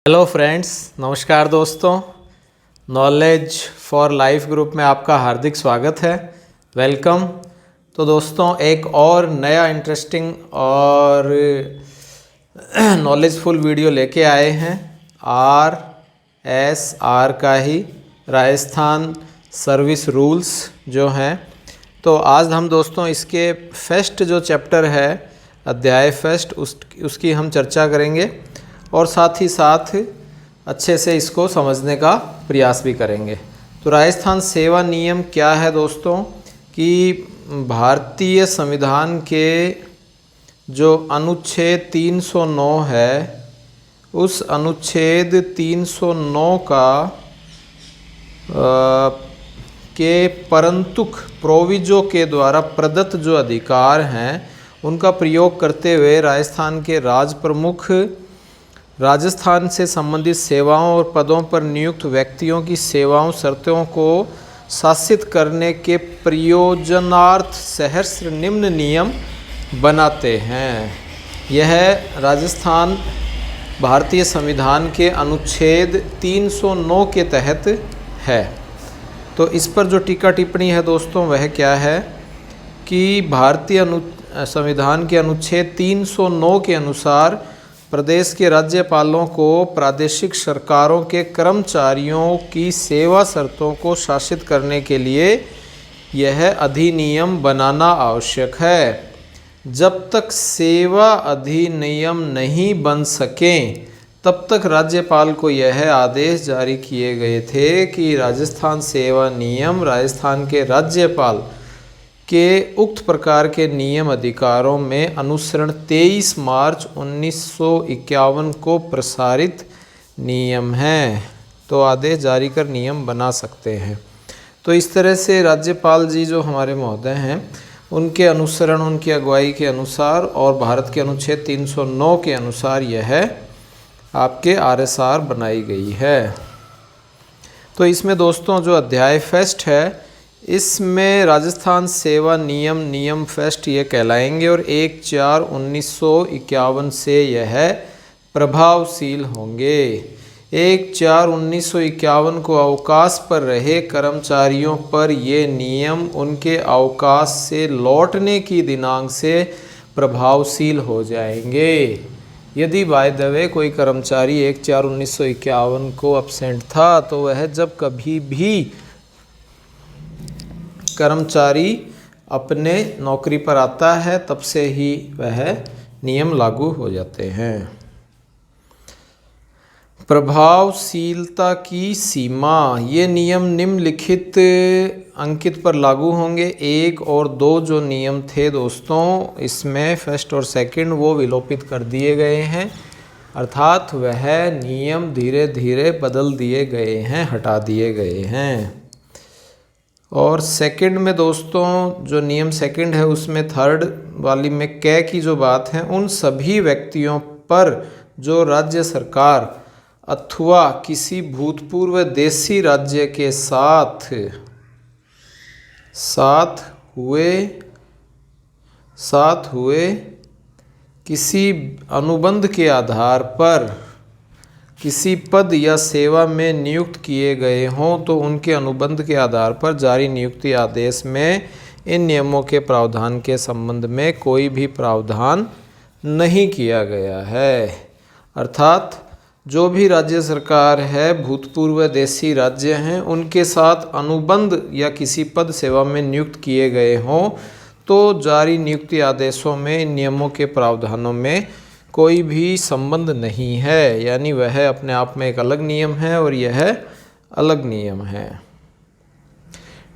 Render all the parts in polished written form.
Hello friends, नमस्कार दोस्तों। Knowledge for life group में आपका हार्दिक स्वागत है। वेलकम। तो दोस्तों, एक और नया इंटरेस्टिंग और नॉलेजफुल वीडियो लेके आए हैं। RSR का ही राजस्थान सर्विस रूल्स जो हैं। तो आज हम दोस्तों इसके फर्स्ट जो चैप्टर है, अध्याय फर्स्ट, उसकी हम चर्चा करेंगे और साथ ही साथ अच्छे से इसको समझने का प्रयास भी करेंगे। तो राजस्थान सेवा नियम क्या है दोस्तों, कि भारतीय संविधान के जो अनुच्छेद 309 है, उस अनुच्छेद 309 का के परंतुक प्रोविजो के द्वारा प्रदत्त जो अधिकार हैं उनका प्रयोग करते हुए राजस्थान के राज प्रमुख राजस्थान से संबंधित सेवाओं और पदों पर नियुक्त व्यक्तियों की सेवाओं शर्तों को शासित करने के प्रयोजनार्थ सहस्र निम्न नियम बनाते हैं। यह राजस्थान भारतीय संविधान के अनुच्छेद 309 के तहत है। तो इस पर जो टीका टिप्पणी है दोस्तों, वह क्या है कि भारतीय संविधान के अनुच्छेद 309 के अनुसार प्रदेश के राज्यपालों को प्रादेशिक सरकारों के कर्मचारियों की सेवा शर्तों को शासित करने के लिए यह अधिनियम बनाना आवश्यक है। जब तक सेवा अधिनियम नहीं बन सकें, तब तक राज्यपाल को यह आदेश जारी किए गए थे कि राजस्थान सेवा नियम राजस्थान के राज्यपाल के उक्त प्रकार के नियम अधिकारों में अनुसरण 23 मार्च 1951 को प्रसारित नियम हैं। तो आदेश जारी कर नियम बना सकते हैं। तो इस तरह से राज्यपाल जी जो हमारे महोदय हैं, उनके अनुसरण, उनकी अगुवाई के अनुसार और भारत के अनुच्छेद 309 के अनुसार यह आपके RSR बनाई गई है। तो इसमें दोस्तों जो अध्याय फर्स्ट है, इसमें राजस्थान सेवा नियम फर्स्ट ये कहलाएंगे और 1/4/1951 से यह प्रभावशील होंगे। 1/4/1951 को अवकाश पर रहे कर्मचारियों पर ये नियम उनके अवकाश से लौटने की दिनांक से प्रभावशील हो जाएंगे। यदि बाय द वे कोई कर्मचारी 1/4/1951 को एब्सेंट था, तो वह जब कभी भी कर्मचारी अपने नौकरी पर आता है, तब से ही वह नियम लागू हो जाते हैं। प्रभावशीलता की सीमा, ये नियम निम्नलिखित अंकित पर लागू होंगे। 1 और 2 जो नियम थे दोस्तों, इसमें फर्स्ट और सेकंड वो विलोपित कर दिए गए हैं, अर्थात वह नियम धीरे धीरे बदल दिए गए हैं, हटा दिए गए हैं। और सेकंड में दोस्तों जो नियम सेकंड है, उसमें थर्ड वाली में कै की जो बात है, उन सभी व्यक्तियों पर जो राज्य सरकार अथवा किसी भूतपूर्व देशी राज्य के साथ हुए किसी अनुबंध के आधार पर किसी पद या सेवा में नियुक्त किए गए हों, तो उनके अनुबंध के आधार पर जारी नियुक्ति आदेश में इन नियमों के प्रावधान के संबंध में कोई भी प्रावधान नहीं किया गया है। अर्थात जो भी राज्य सरकार है, भूतपूर्व देशी राज्य हैं, उनके साथ अनुबंध या किसी पद सेवा में नियुक्त किए गए हों, तो जारी नियुक्ति आदेशों में इन नियमों के प्रावधानों में कोई भी संबंध नहीं है। यानी वह अपने आप में एक अलग नियम है और यह अलग नियम है।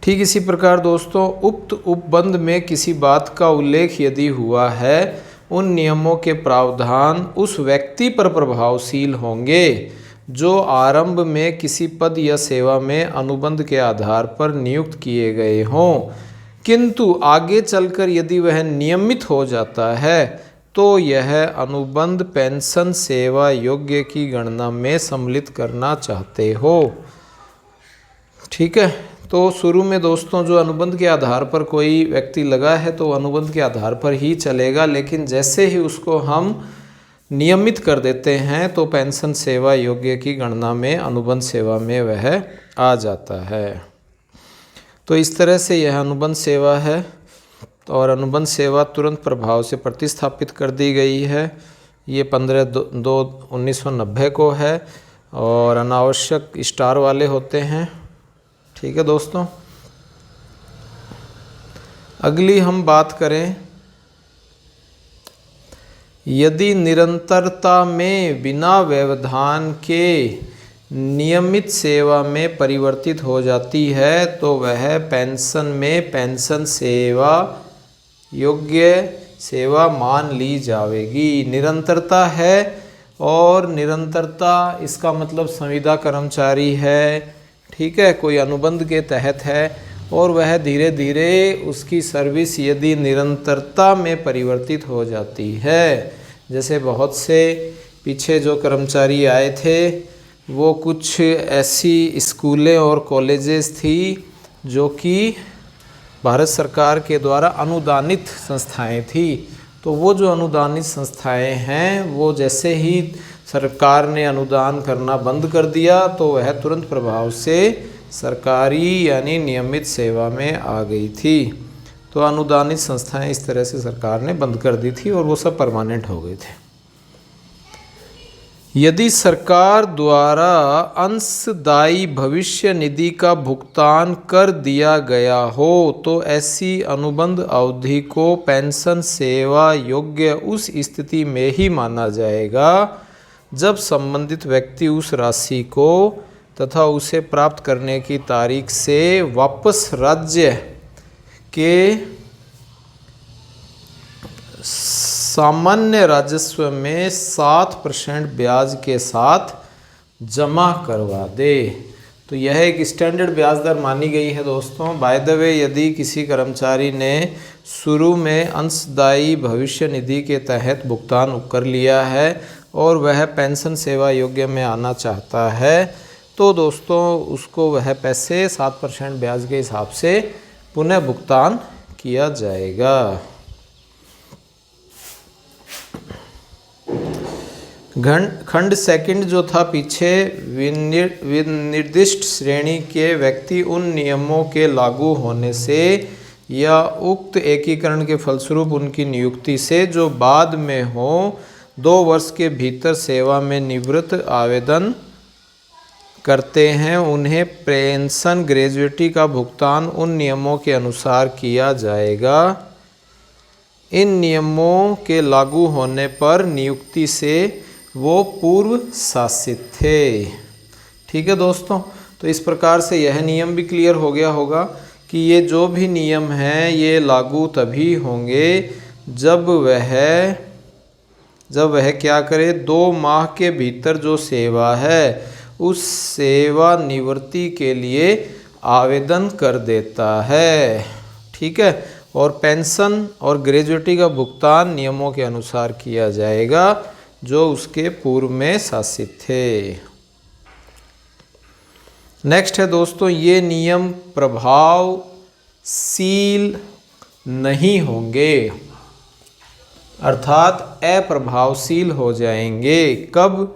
ठीक इसी प्रकार दोस्तों, उक्त उपबंध में किसी बात का उल्लेख यदि हुआ है, उन नियमों के प्रावधान उस व्यक्ति पर प्रभावशील होंगे जो आरंभ में किसी पद या सेवा में अनुबंध के आधार पर नियुक्त किए गए हों, किंतु आगे चलकर यदि वह नियमित हो जाता है, तो यह अनुबंध पेंशन सेवा योग्य की गणना में सम्मिलित करना चाहते हो। ठीक है। तो शुरू में दोस्तों जो अनुबंध के आधार पर कोई व्यक्ति लगा है, तो अनुबंध के आधार पर ही चलेगा, लेकिन जैसे ही उसको हम नियमित कर देते हैं तो पेंशन सेवा योग्य की गणना में अनुबंध सेवा में वह आ जाता है। तो इस तरह से यह अनुबंध सेवा है और अनुबंध सेवा तुरंत प्रभाव से प्रतिस्थापित कर दी गई है। ये 15/2/1990 को है और अनावश्यक स्टार वाले होते हैं। ठीक है दोस्तों, अगली हम बात करें, यदि निरंतरता में बिना व्यवधान के नियमित सेवा में परिवर्तित हो जाती है तो वह पेंशन में पेंशन सेवा योग्य सेवा मान ली जाएगी। निरंतरता है और निरंतरता इसका मतलब संविदा कर्मचारी है, ठीक है, कोई अनुबंध के तहत है और वह धीरे धीरे उसकी सर्विस यदि निरंतरता में परिवर्तित हो जाती है, जैसे बहुत से पीछे जो कर्मचारी आए थे वो कुछ ऐसी स्कूलें और कॉलेजेस थी जो कि भारत सरकार के द्वारा अनुदानित संस्थाएं थी। तो वो जो अनुदानित संस्थाएं हैं वो जैसे ही सरकार ने अनुदान करना बंद कर दिया तो वह तुरंत प्रभाव से सरकारी यानी नियमित सेवा में आ गई थी। तो अनुदानित संस्थाएं इस तरह से सरकार ने बंद कर दी थी और वो सब परमानेंट हो गए थे। यदि सरकार द्वारा अंशदायी भविष्य निधि का भुगतान कर दिया गया हो तो ऐसी अनुबंध अवधि को पेंशन सेवा योग्य उस स्थिति में ही माना जाएगा जब संबंधित व्यक्ति उस राशि को तथा उसे प्राप्त करने की तारीख से वापस राज्य के सामान्य राजस्व में 7% ब्याज के साथ जमा करवा दे। तो यह एक स्टैंडर्ड ब्याज दर मानी गई है दोस्तों। बाय द वे, यदि किसी कर्मचारी ने शुरू में अंशदायी भविष्य निधि के तहत भुगतान कर लिया है और वह पेंशन सेवा योग्य में आना चाहता है तो दोस्तों उसको वह पैसे 7% ब्याज के हिसाब से पुनः भुगतान किया जाएगा। खंड सेकंड जो था पीछे, विनिर्दिष्ट श्रेणी के व्यक्ति उन नियमों के लागू होने से या उक्त एकीकरण के फलस्वरूप उनकी नियुक्ति से जो बाद में हो 2 वर्ष के भीतर सेवा में निवृत्त आवेदन करते हैं, उन्हें पेंशन ग्रेजुएटी का भुगतान उन नियमों के अनुसार किया जाएगा। इन नियमों के लागू होने पर नियुक्ति से वो पूर्व शासित थे। ठीक है दोस्तों, तो इस प्रकार से यह नियम भी क्लियर हो गया होगा कि ये जो भी नियम हैं ये लागू तभी होंगे जब वह क्या करे, 2 माह के भीतर जो सेवा है उस सेवा निवृत्ति के लिए आवेदन कर देता है। ठीक है, और पेंशन और ग्रेजुएटी का भुगतान नियमों के अनुसार किया जाएगा जो उसके पूर्व में शासित थे। नेक्स्ट है दोस्तों, ये नियम प्रभावशील नहीं होंगे, अर्थात अप्रभावशील हो जाएंगे। कब?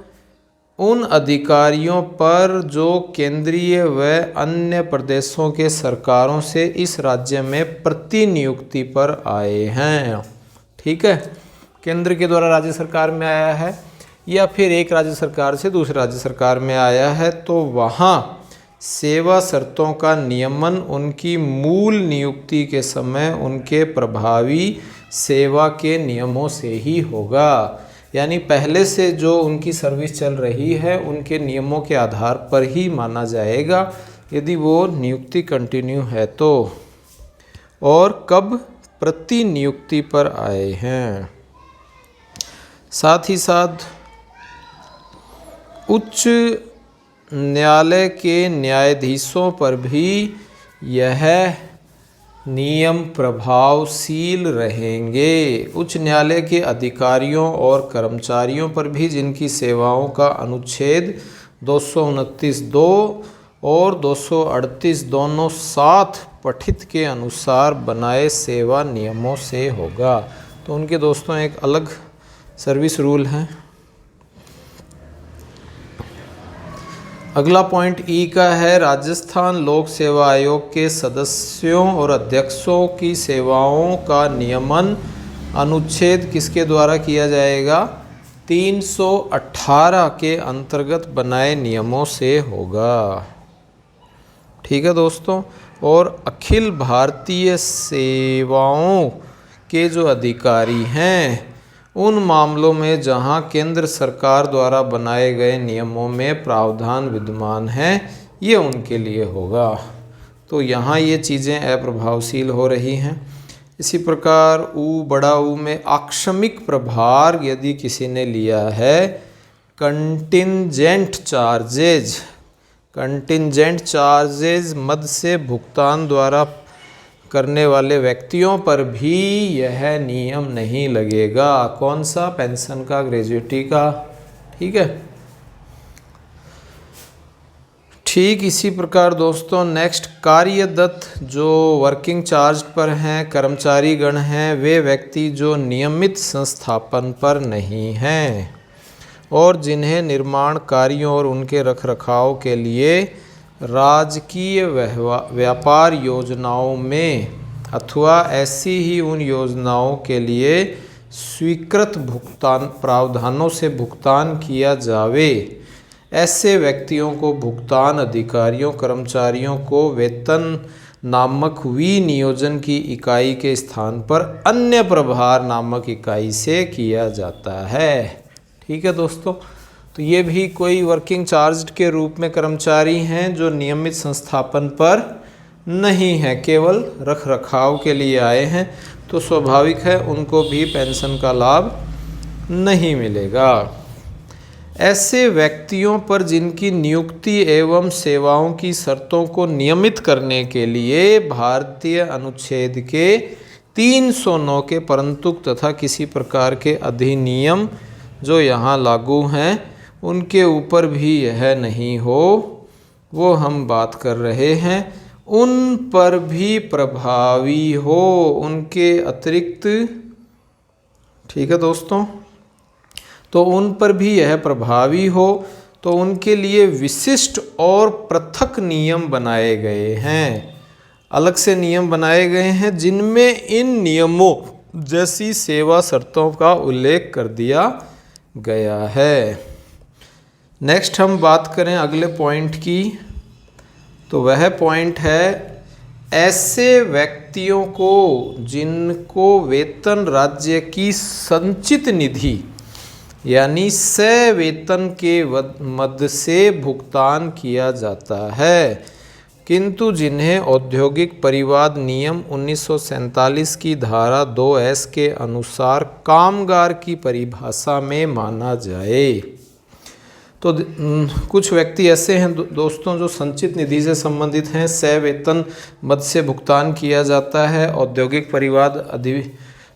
उन अधिकारियों पर जो केंद्रीय व अन्य प्रदेशों के सरकारों से इस राज्य में प्रतिनियुक्ति पर आए हैं। ठीक है, केंद्र के द्वारा राज्य सरकार में आया है या फिर एक राज्य सरकार से दूसरे राज्य सरकार में आया है तो वहाँ सेवा शर्तों का नियमन उनकी मूल नियुक्ति के समय उनके प्रभावी सेवा के नियमों से ही होगा। यानी पहले से जो उनकी सर्विस चल रही है उनके नियमों के आधार पर ही माना जाएगा यदि वो नियुक्ति कंटिन्यू है तो। और कब? प्रतिनियुक्ति पर आए हैं। साथ ही साथ उच्च न्यायालय के न्यायाधीशों पर भी यह नियम प्रभावशील रहेंगे। उच्च न्यायालय के अधिकारियों और कर्मचारियों पर भी जिनकी सेवाओं का अनुच्छेद 229(2) और 238 दोनों साथ पठित के अनुसार बनाए सेवा नियमों से होगा। तो उनके दोस्तों एक अलग सर्विस रूल हैं। अगला पॉइंट ई का है, राजस्थान लोक सेवा आयोग के सदस्यों और अध्यक्षों की सेवाओं का नियमन अनुच्छेद किसके द्वारा किया जाएगा? 318 के अंतर्गत बनाए नियमों से होगा। ठीक है दोस्तों। और अखिल भारतीय सेवाओं के जो अधिकारी हैं, उन मामलों में जहां केंद्र सरकार द्वारा बनाए गए नियमों में प्रावधान विद्यमान हैं, ये उनके लिए होगा। तो यहाँ ये चीज़ें अप्रभावशील हो रही हैं। इसी प्रकार बड़ा ऊ में आकस्मिक प्रभार यदि किसी ने लिया है, कंटिंजेंट चार्जेज मद से भुगतान द्वारा करने वाले व्यक्तियों पर भी यह नियम नहीं लगेगा। कौन सा? पेंशन का, ग्रेजुएटी का। ठीक है। ठीक इसी प्रकार दोस्तों नेक्स्ट, कार्यदत्त जो वर्किंग चार्ज पर हैं कर्मचारी गण हैं, वे व्यक्ति जो नियमित संस्थापन पर नहीं हैं और जिन्हें निर्माण कार्यों और उनके रखरखाव के लिए राजकीय व्यापार योजनाओं में अथवा ऐसी ही उन योजनाओं के लिए स्वीकृत भुगतान प्रावधानों से भुगतान किया जावे, ऐसे व्यक्तियों को भुगतान अधिकारियों कर्मचारियों को वेतन नामक विनियोजन की इकाई के स्थान पर अन्य प्रभार नामक इकाई से किया जाता है। ठीक है दोस्तों। तो ये भी कोई वर्किंग चार्ज के रूप में कर्मचारी हैं जो नियमित संस्थापन पर नहीं है, केवल रख रखाव के लिए आए हैं, तो स्वाभाविक है उनको भी पेंशन का लाभ नहीं मिलेगा। ऐसे व्यक्तियों पर जिनकी नियुक्ति एवं सेवाओं की शर्तों को नियमित करने के लिए भारतीय अनुच्छेद के 309 के परंतुक तथा किसी प्रकार के अधिनियम जो यहाँ लागू हैं उनके ऊपर भी यह नहीं हो, वो हम बात कर रहे हैं, उन पर भी प्रभावी हो, उनके अतिरिक्त। ठीक है दोस्तों। तो उन पर भी यह प्रभावी हो, तो उनके लिए विशिष्ट और पृथक नियम बनाए गए हैं, अलग से नियम बनाए गए हैं, जिनमें इन नियमों जैसी सेवा शर्तों का उल्लेख कर दिया गया है। नेक्स्ट हम बात करें अगले पॉइंट की, तो वह पॉइंट है ऐसे व्यक्तियों को जिनको वेतन राज्य की संचित निधि यानी वेतन के मद से भुगतान किया जाता है, किंतु जिन्हें औद्योगिक परिवाद नियम 1947 की धारा 2S के अनुसार कामगार की परिभाषा में माना जाए। तो कुछ व्यक्ति ऐसे हैं दोस्तों जो संचित निधि से संबंधित हैं, वेतन मद से भुगतान किया जाता है, औद्योगिक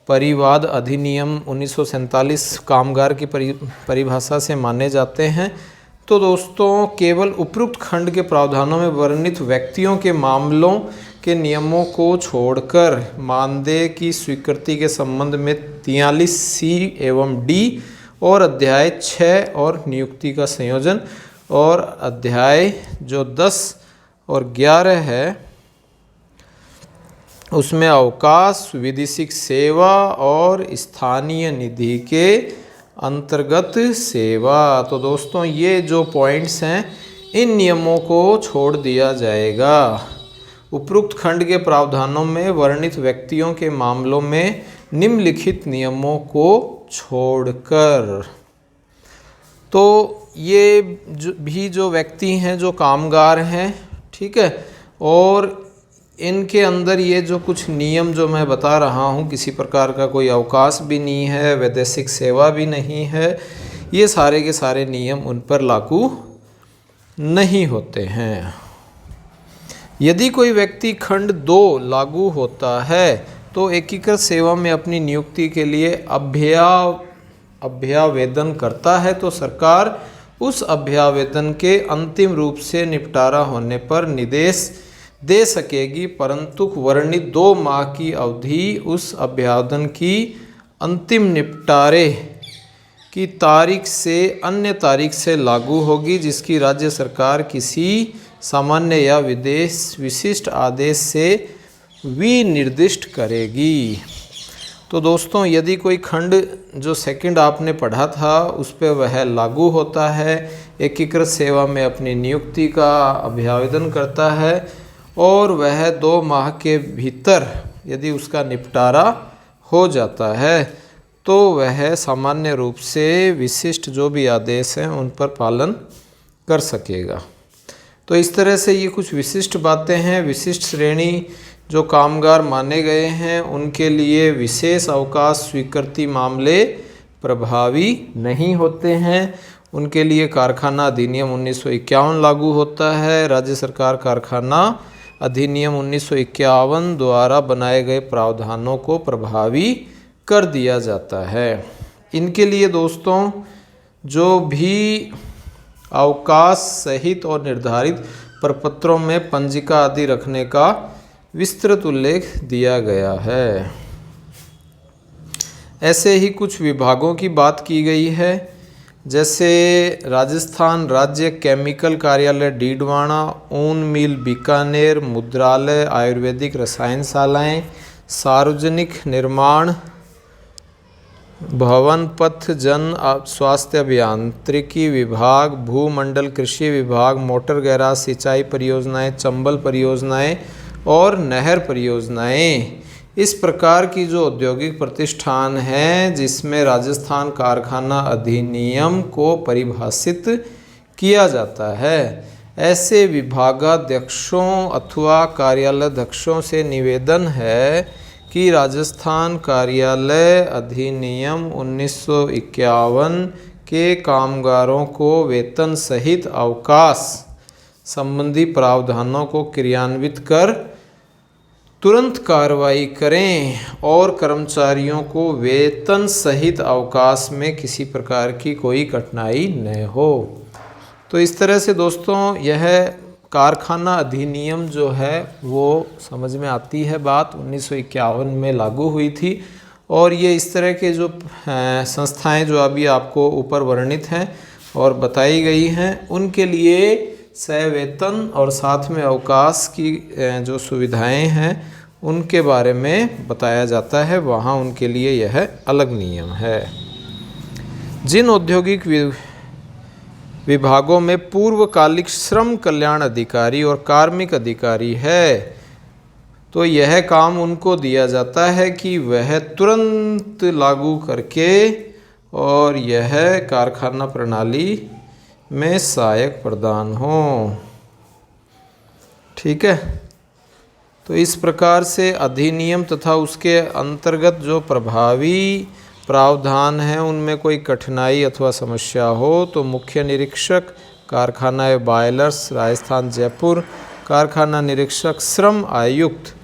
परिवाद अधिनियम 1947 कामगार की परिभाषा से माने जाते हैं। तो दोस्तों केवल उपरोक्त खंड के प्रावधानों में वर्णित व्यक्तियों के मामलों के नियमों को छोड़कर मानदेय की स्वीकृति के संबंध में 43C एवं D और अध्याय 6 और नियुक्ति का संयोजन और अध्याय जो 10 और 11 है उसमें अवकाश, विदेशिक सेवा और स्थानीय निधि के अंतर्गत सेवा। तो दोस्तों ये जो पॉइंट्स हैं इन नियमों को छोड़ दिया जाएगा। उपरोक्त खंड के प्रावधानों में वर्णित व्यक्तियों के मामलों में निम्नलिखित नियमों को छोड़कर। तो ये जो व्यक्ति हैं जो कामगार हैं, ठीक है, और इनके अंदर ये जो कुछ नियम जो मैं बता रहा हूँ, किसी प्रकार का कोई अवकाश भी नहीं है, वैदेशिक सेवा भी नहीं है, ये सारे के सारे नियम उन पर लागू नहीं होते हैं। यदि कोई व्यक्ति खंड 2 लागू होता है तो एकीकृत सेवा में अपनी नियुक्ति के लिए अभ्यावेदन करता है तो सरकार उस अभ्यावेदन के अंतिम रूप से निपटारा होने पर निर्देश दे सकेगी, परंतु वर्णित 2 माह की अवधि उस अभ्यावेदन की अंतिम निपटारे की तारीख से अन्य तारीख से लागू होगी, जिसकी राज्य सरकार किसी सामान्य या विशिष्ट आदेश से विनिर्दिष्ट करेगी। तो दोस्तों, यदि कोई खंड जो सेकंड आपने पढ़ा था उस पर वह लागू होता है, एकीकृत सेवा में अपनी नियुक्ति का अभ्यावेदन करता है और वह 2 माह के भीतर यदि उसका निपटारा हो जाता है तो वह सामान्य रूप से विशिष्ट जो भी आदेश हैं उन पर पालन कर सकेगा। तो इस तरह से ये कुछ विशिष्ट बातें हैं। विशिष्ट श्रेणी जो कामगार माने गए हैं उनके लिए विशेष अवकाश स्वीकृति मामले प्रभावी नहीं होते हैं। उनके लिए कारखाना अधिनियम 1951 लागू होता है। राज्य सरकार कारखाना अधिनियम 1951 द्वारा बनाए गए प्रावधानों को प्रभावी कर दिया जाता है। इनके लिए दोस्तों जो भी अवकाश सहित और निर्धारित प्रपत्रों में पंजिका आदि रखने का विस्तृत उल्लेख दिया गया है। ऐसे ही कुछ विभागों की बात की गई है, जैसे राजस्थान राज्य केमिकल कार्यालय डीडवाना, ऊन मिल बीकानेर, मुद्रालय, आयुर्वेदिक रसायनशालाएं, सार्वजनिक निर्माण भवन, पथ जन स्वास्थ्य अभियांत्रिकी विभाग, भूमंडल कृषि विभाग, मोटर गैराज, सिंचाई परियोजनाएं, चंबल परियोजनाएं और नहर परियोजनाएं, इस प्रकार की जो औद्योगिक प्रतिष्ठान हैं जिसमें राजस्थान कारखाना अधिनियम को परिभाषित किया जाता है, ऐसे विभागाध्यक्षों अथवा कार्यालयाध्यक्षों से निवेदन है कि राजस्थान कार्यालय अधिनियम 1951 के कामगारों को वेतन सहित अवकाश संबंधी प्रावधानों को क्रियान्वित कर तुरंत कार्रवाई करें और कर्मचारियों को वेतन सहित अवकाश में किसी प्रकार की कोई कठिनाई न हो। तो इस तरह से दोस्तों यह कारखाना अधिनियम जो है वो समझ में आती है बात, 1951 में लागू हुई थी और ये इस तरह के जो संस्थाएं जो अभी आपको ऊपर वर्णित हैं और बताई गई हैं उनके लिए सवेतन और साथ में अवकाश की जो सुविधाएं हैं उनके बारे में बताया जाता है। वहाँ उनके लिए यह अलग नियम है। जिन औद्योगिक विभागों में पूर्वकालिक श्रम कल्याण अधिकारी और कार्मिक अधिकारी है तो यह काम उनको दिया जाता है कि वह तुरंत लागू करके और यह कारखाना प्रणाली में सहायक प्रदान हो। ठीक है, तो इस प्रकार से अधिनियम तथा उसके अंतर्गत जो प्रभावी प्रावधान हैं उनमें कोई कठिनाई अथवा समस्या हो तो मुख्य निरीक्षक कारखाना बॉयलर्स राजस्थान जयपुर, कारखाना निरीक्षक श्रम आयुक्त,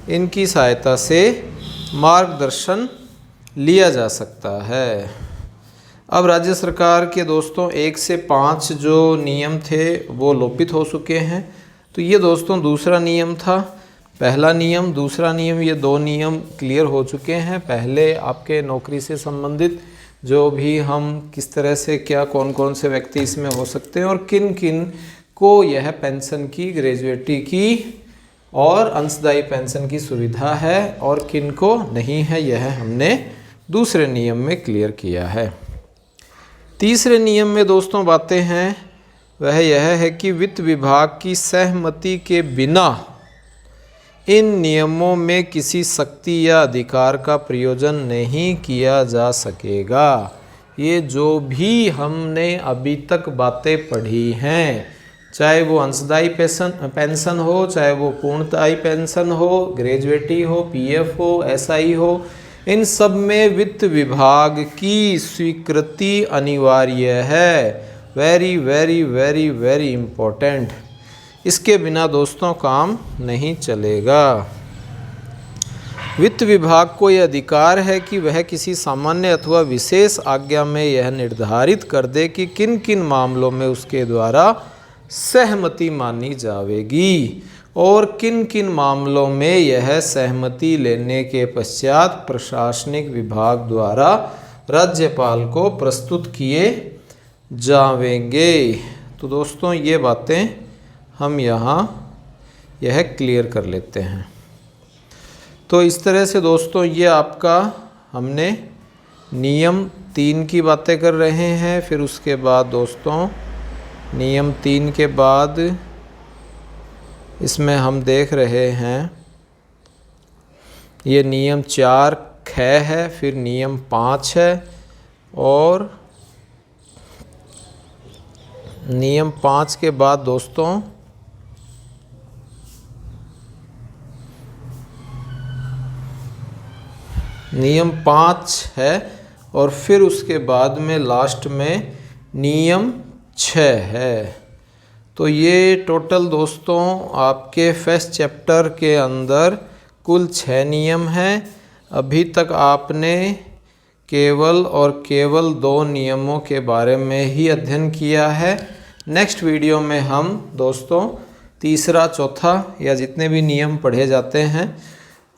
इनकी सहायता से मार्गदर्शन लिया जा सकता है। अब राज्य सरकार के दोस्तों 1 से 5 जो नियम थे वो लोपित हो चुके हैं। तो ये दोस्तों दूसरा नियम था। पहला नियम, दूसरा नियम, ये 2 नियम क्लियर हो चुके हैं। पहले आपके नौकरी से संबंधित जो भी हम किस तरह से क्या कौन कौन से व्यक्ति इसमें हो सकते हैं और किन किन को यह पेंशन की, ग्रेजुएटी की और अंशदायी पेंशन की सुविधा है और किन को नहीं है, यह हमने दूसरे नियम में क्लियर किया है। तीसरे नियम में दोस्तों बातें हैं वह यह है कि वित्त विभाग की सहमति के बिना इन नियमों में किसी शक्ति या अधिकार का प्रयोजन नहीं किया जा सकेगा। ये जो भी हमने अभी तक बातें पढ़ी हैं, चाहे वो अंशदायी पेंशन हो, चाहे वो पूर्णतायी पेंशन हो, ग्रेजुएटी हो, पीएफ हो, एसआई हो, इन सब में वित्त विभाग की स्वीकृति अनिवार्य है। Very very very very important. इसके बिना दोस्तों काम नहीं चलेगा। वित्त विभाग को यह अधिकार है कि वह किसी सामान्य अथवा विशेष आज्ञा में यह निर्धारित कर दे कि किन किन मामलों में उसके द्वारा सहमति मानी जाएगी और किन किन मामलों में यह सहमति लेने के पश्चात प्रशासनिक विभाग द्वारा राज्यपाल को प्रस्तुत किए जावेंगे। तो दोस्तों ये बातें हम यहाँ यह क्लियर कर लेते हैं। तो इस तरह से दोस्तों ये आपका हमने नियम 3 की बातें कर रहे हैं। फिर उसके बाद दोस्तों नियम 3 के बाद इसमें हम देख रहे हैं ये नियम 4 ख है, फिर नियम 5 है और नियम 5 के बाद दोस्तों नियम 5 है और फिर उसके बाद में लास्ट में नियम 6 है। तो ये टोटल दोस्तों आपके फर्स्ट चैप्टर के अंदर कुल 6 नियम हैं। अभी तक आपने केवल और केवल 2 नियमों के बारे में ही अध्ययन किया है। नेक्स्ट वीडियो में हम दोस्तों तीसरा, चौथा या जितने भी नियम पढ़े जाते हैं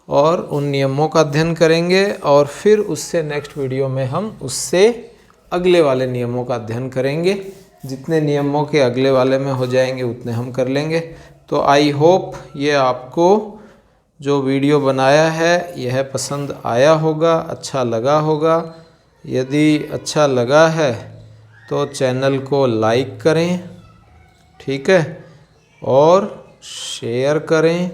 और उन नियमों का अध्ययन करेंगे और फिर उससे नेक्स्ट वीडियो में हम उससे अगले वाले नियमों का अध्ययन करेंगे। जितने नियमों के अगले वाले में हो जाएंगे उतने हम कर लेंगे। तो आई होप ये आपको जो वीडियो बनाया है यह पसंद आया होगा, अच्छा लगा होगा। यदि अच्छा लगा है तो चैनल को लाइक करें, ठीक है, और शेयर करें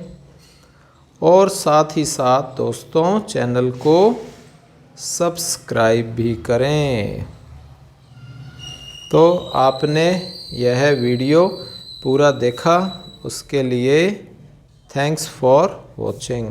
और साथ ही साथ दोस्तों चैनल को सब्सक्राइब भी करें। तो आपने यह वीडियो पूरा देखा, उसके लिए थैंक्स फॉर वॉचिंग।